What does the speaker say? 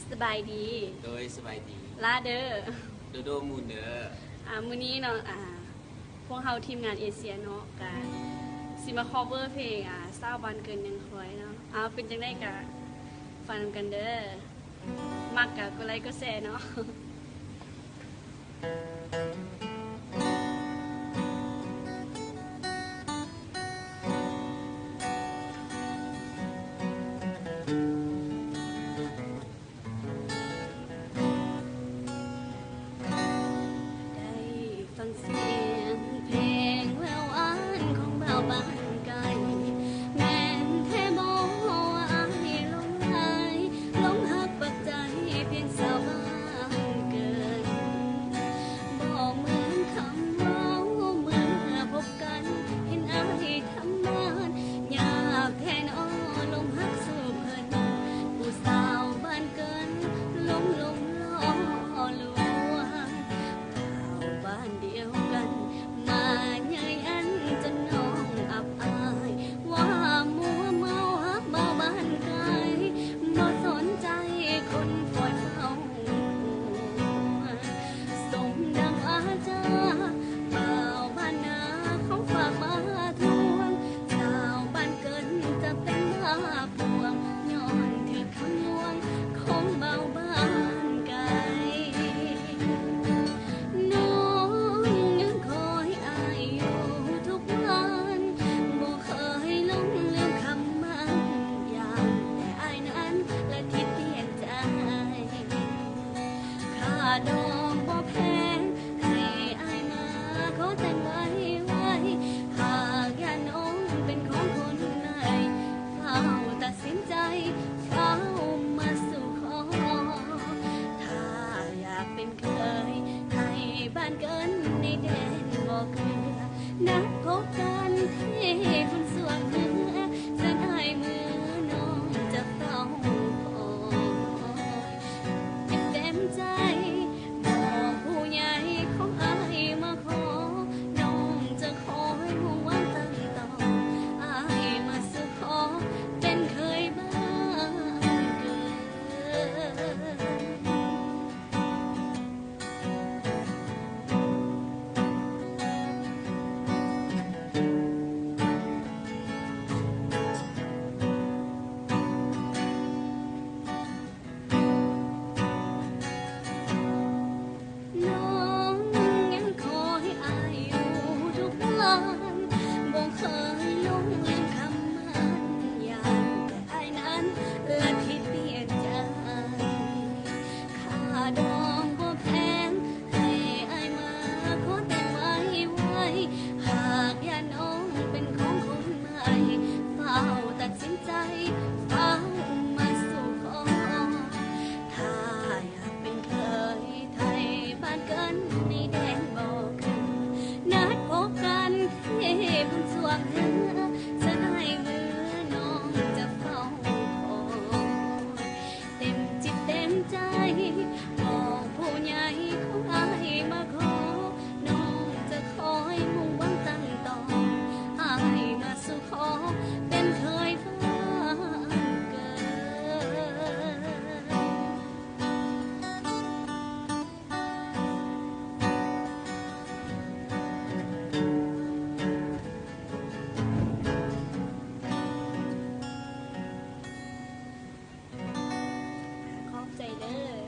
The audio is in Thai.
สบายดีโดยสบายดีลาเดอร์โดโดมูนเดอร์มื้อนี้เนาะพวกเฮาทีมงานเอเชียเนาะกะสิมา cover เพลงซาวบันเกินยังคอยเนาะเป็นจังได๋กะฟังกันเด้อมักกะกดไลค์กดแชร์เนาะฟังเสียงเพลงแววอ่านของเบาบ้านไกลแม่นแท้บ่ว่าอายลงไหลลงหักปักใจเพียงสาวบ้านเกินบ่เหมือนคำเว้าเมื่อพบกันเห็นอายทำงานยากแท้น้อลงหักสู่เพิ่นผู้สาวบ้านเกินลงล่อลวง บ้านเดียวกันมาใหญ่อันจนน้องอับอายว่ามัวเมาฮักเบาบ้านไกลบ่สนใจคนคอยเฝ้าสมดังอาจารย์เบาบ้านนาเขาฝากมาทวงสาวบ้านเกินจะเป็นบ้าพวงย้อนถือคำลวงของเบาบ้านไกล น้องยังคอยอายอยู่ทุกวันบ่เคยลงลืมคำมั่นอย่างแต่อายนั้นละทิดเปลี่ยนใจค่าดอกบ่แพงให้อายมาขอแต่งไว้หากอย่าน้องเป็นของคนไหนเฝ้าตัดสินใจเฝ้ามาสู่ขอถ้าอยากเป็นเคย ให้บ้านเกินในแดนบ่เกลือนัดพบกันที่บุญสวงเหนือแสนอายมือน้องจะเฝ้าคอยเต็มใจบอกผู้ใหญ่ของอายมาขอน้องจะคอยมุ่งหวังตั้งต่ออายมาสู่ขอเป็นเคยบ้านเกิน้องยังคอยอายอยู่ทุกวันบ่เคยลงลืมคำมั่นอย่างแต่อายนั้นละทิดเปลี่ยนใจค่าดอกบ่แพงให้อายมาขอแต่งไว้หากอย่าน้องเป็นของคนใหม่เฝ้าตัดสินใจเฝ้ามาสู่ขอ ถ้าอยากเป็นเคยไทยบ้านกันในแดนบ่อเกินนัดพบกันที่บุญสวงเหนือจะได้มือน้องจะเฝ้าคอยเต็มจิตเต็มใจบอกผู้ใหญ่ของอายมาขอน้องจะคอยมุ่งหวังตั้งต่ออายมาสู่ขอเป็นเคยบ้านเกิน ขอบใจเด้อ